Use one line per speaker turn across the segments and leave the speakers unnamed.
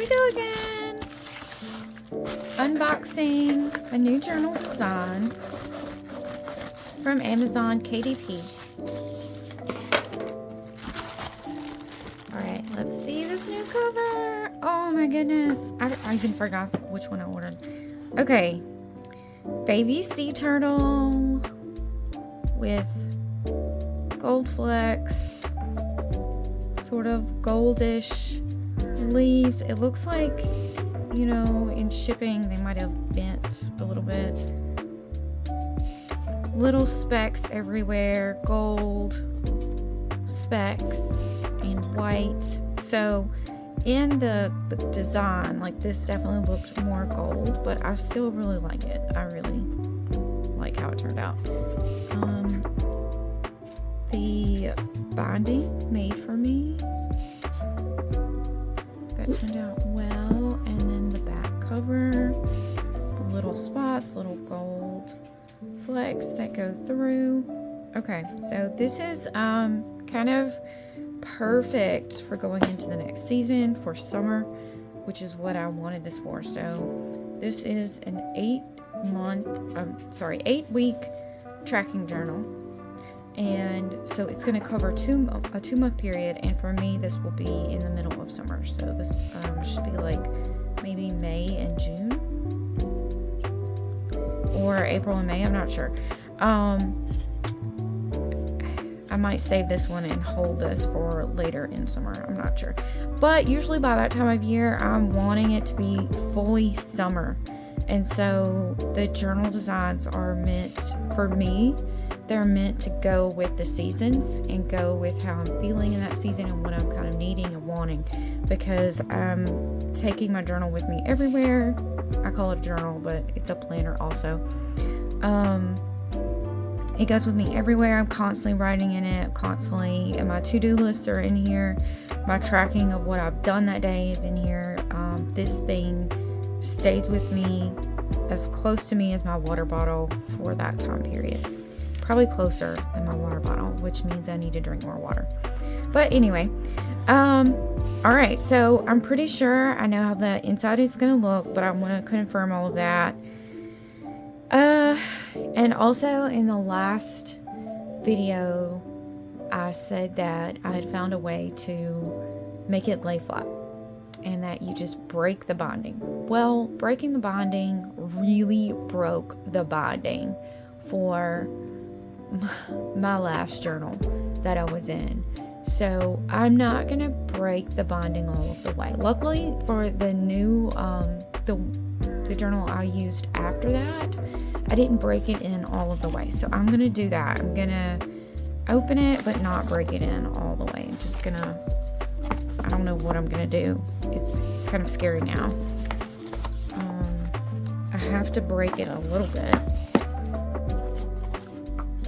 we go again. Unboxing a new journal design from Amazon KDP. Alright, let's see this new cover. Oh my goodness. I even forgot which one I ordered. Okay. Baby sea turtle with gold flecks, sort of goldish leaves. It looks like, you know, in shipping they might have bent a little bit. Little specks everywhere, gold specks and white. So in the design, like, this definitely looked more gold, but I still really like it. I really like how it turned out. The binding made for me, that turned out well. And then the back cover, little spots, little gold flecks that go through. Okay, so this is kind of perfect for going into the next season, for summer, which is what I wanted this for. So this is an 8-week tracking journal, and so it's going to cover a 2-month period, and for me this will be in the middle of summer, so this should be like maybe May and June, or April and May, I'm not sure. I might save this one and hold this for later in summer. I'm not sure. But usually by that time of year, I'm wanting it to be fully summer. And so the journal designs are meant, for me, they're meant to go with the seasons and go with how I'm feeling in that season and what I'm kind of needing and wanting. Because I'm taking my journal with me everywhere. I call it a journal, but it's a planner also. It goes with me everywhere. I'm constantly writing in it, constantly, and my to-do lists are in here. My tracking of what I've done that day is in here. This thing stays with me, as close to me as my water bottle for that time period. Probably closer than my water bottle, which means I need to drink more water. But anyway, alright, so I'm pretty sure I know how the inside is going to look, but I want to confirm all of that. And also in the last video, I said that I had found a way to make it lay flat and that you just break the binding. Well, breaking the binding really broke the binding for my last journal that I was in. So I'm not going to break the binding all of the way. Luckily for the new, the journal I used after that, I didn't break it in all of the way. So I'm going to do that. I'm going to open it, but not break it in all the way. I'm just going to, I don't know what I'm going to do. It's kind of scary now. I have to break it a little bit.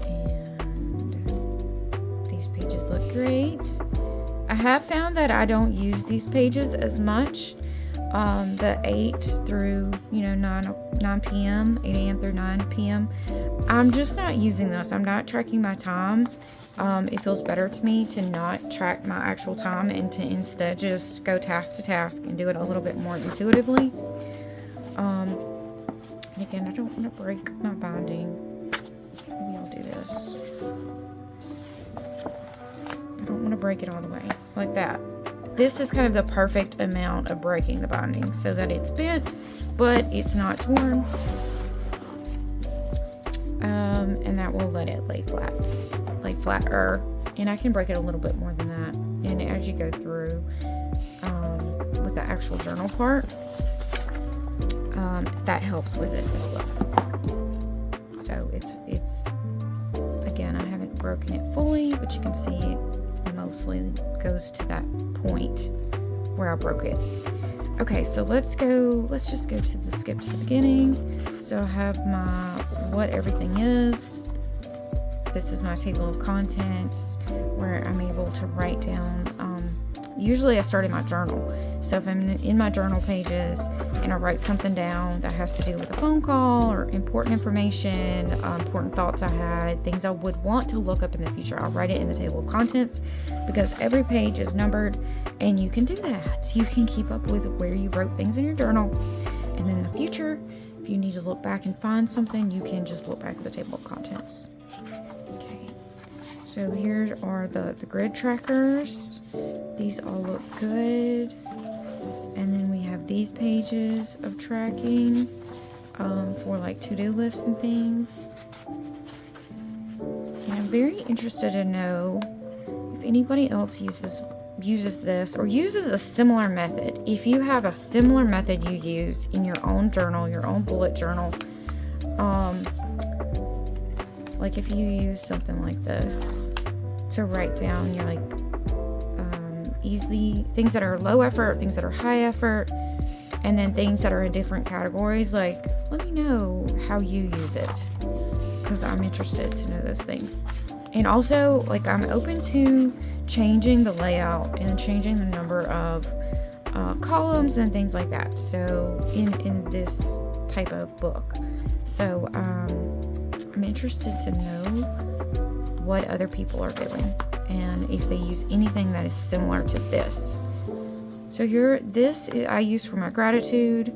And these pages look great. I have found that I don't use these pages as much. The 8 through 9 p.m., 8 a.m. through 9 p.m. I'm just not using those. I'm not tracking my time. It feels better to me to not track my actual time and to instead just go task to task and do it a little bit more intuitively. Again, I don't want to break my binding. Maybe I'll do this. I don't want to break it all the way like that. This is kind of the perfect amount of breaking the binding so that it's bent, but it's not torn. And that will let it lay flatter. And I can break it a little bit more than that. And as you go through with the actual journal part, that helps with it as well. So it's again, I haven't broken it fully, but you can see it mostly goes to that point where I broke it. Okay, so let's just go to skip to the beginning. So I have my what everything is. This is my table of contents where I'm able to write down, usually I start in my journal. So if I'm in my journal pages and I write something down that has to do with a phone call or important information, important thoughts I had, things I would want to look up in the future, I'll write it in the table of contents, because every page is numbered and you can do that. You can keep up with where you wrote things in your journal. And then in the future, if you need to look back and find something, you can just look back at the table of contents. Okay, so here are the grid trackers. These all look good. And then we have these pages of tracking for like to-do lists and things. And I'm very interested to know if anybody else uses this or uses a similar method. If you have a similar method you use in your own journal, your own bullet journal, like if you use something like this to write down your like easy things that are low effort, things that are high effort, and then things that are in different categories, like let me know how you use it, because I'm interested to know those things. And also, like, I'm open to changing the layout and changing the number of columns and things like that, so in this type of book. So I'm interested to know what other people are doing and if they use anything that is similar to this. So here, I use for my gratitude.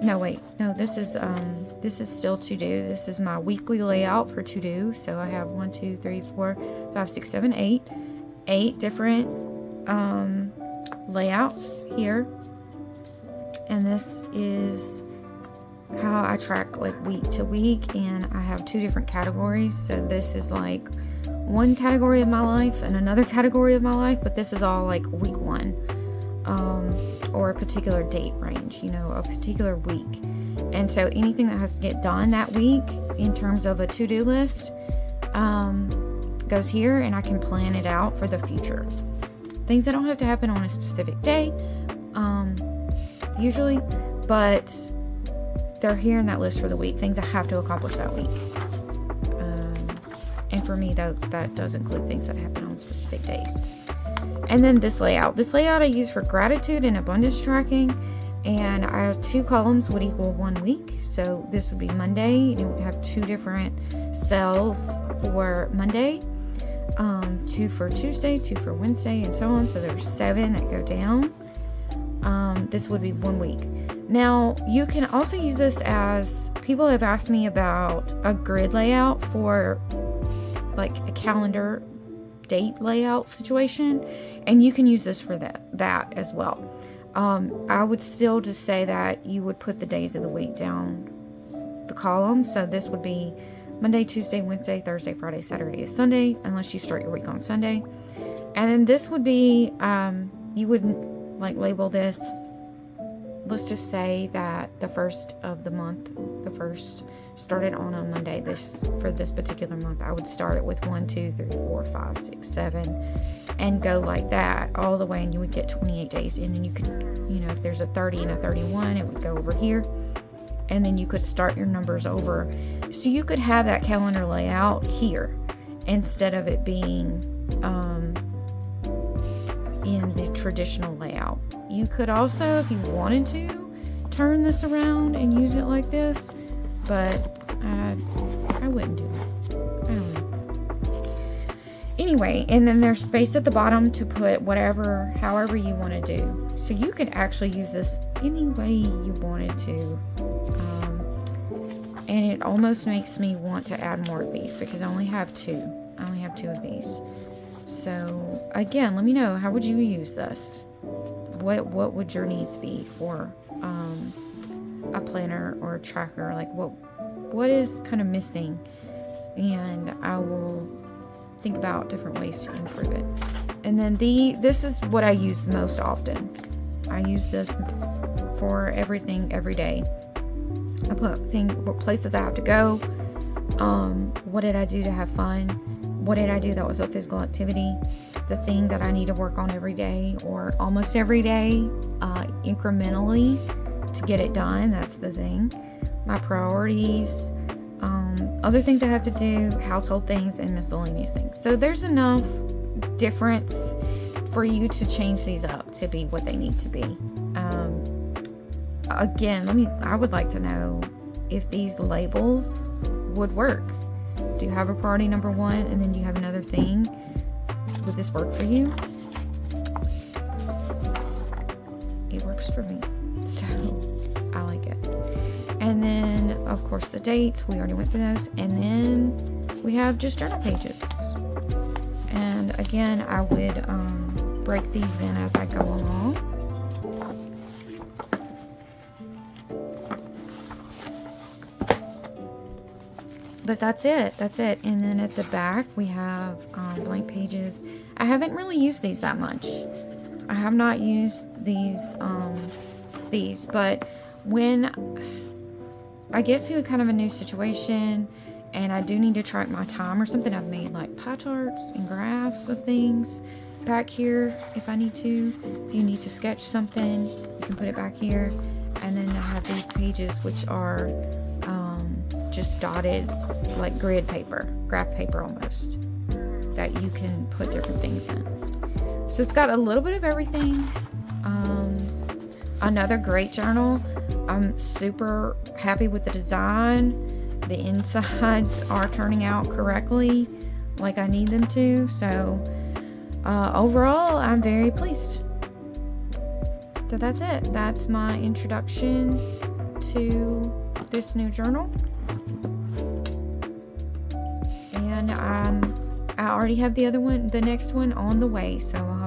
This is still to do. This is my weekly layout for to do. So I have 1, 2, 3, 4, 5, 6, 7, 8 different layouts here. And this is how I track like week to week, and I have 2 different categories. So this is like one category of my life and another category of my life, but this is all like week 1, or a particular date range, a particular week. And so anything that has to get done that week in terms of a to-do list goes here, and I can plan it out for the future. Things that don't have to happen on a specific day, usually, but they're here in that list for the week, things I have to accomplish that week. And for me, that does include things that happen on specific days. And then this layout I use for gratitude and abundance tracking, and I have 2 columns would equal 1 week. So this would be Monday, and it would have 2 different cells for Monday, 2 for Tuesday, 2 for Wednesday, and so on. So there's 7 that go down. This would be 1 week. Now, you can also use this as, people have asked me about a grid layout for like a calendar date layout situation, and you can use this for that as well. I would still just say that you would put the days of the week down the columns. So this would be Monday, Tuesday, Wednesday, Thursday, Friday, Saturday, Sunday, unless you start your week on Sunday. And then this would be, you would like label this, let's just say that the first of the month, the first started on a Monday. For this particular month, I would start it with 1, 2, 3, 4, 5, 6, 7, and go like that all the way, and you would get 28 days. And then you could, if there's a 30 and a 31, it would go over here, and then you could start your numbers over. So you could have that calendar layout here instead of it being in the traditional layout. You could also, if you wanted to, turn this around and use it like this, but I wouldn't do that. I don't know. Anyway, and then there's space at the bottom to put however you want to do. So you could actually use this any way you wanted to. And it almost makes me want to add more of these, because I only have 2. I only have 2 of these. So again, let me know, how would you use this? What would your needs be for a planner or a tracker? Like what is kind of missing? And I will think about different ways to improve it. And then this is what I use the most often. I use this for everything every day. I put what places I have to go. What did I do to have fun? What did I do that was a physical activity? The thing that I need to work on every day or almost every day, incrementally to get it done. That's the thing. My priorities, other things I have to do, household things, and miscellaneous things. So there's enough difference for you to change these up to be what they need to be. Again, I would like to know if these labels would work. Do you have a priority number 1 and then you have another thing? Would this work for you? It works for me, so I like it. And then of course the dates, we already went through those. And then we have just journal pages. And again, I would break these in as I go along. But that's it. And then at the back we have blank pages. I haven't really used these that much. I have not used these, but when I get to kind of a new situation and I do need to track my time or something, I've made like pie charts and graphs of things back here if I need to. If you need to sketch something, you can put it back here. And then I have these pages which are just dotted like grid paper, graph paper almost, that you can put different things in. So it's got a little bit of everything. Another great journal. I'm super happy with the design. The insides are turning out correctly like I need them to. So overall, I'm very pleased. So that's it. That's my introduction to this new journal. And I already have the next one on the way, so I'll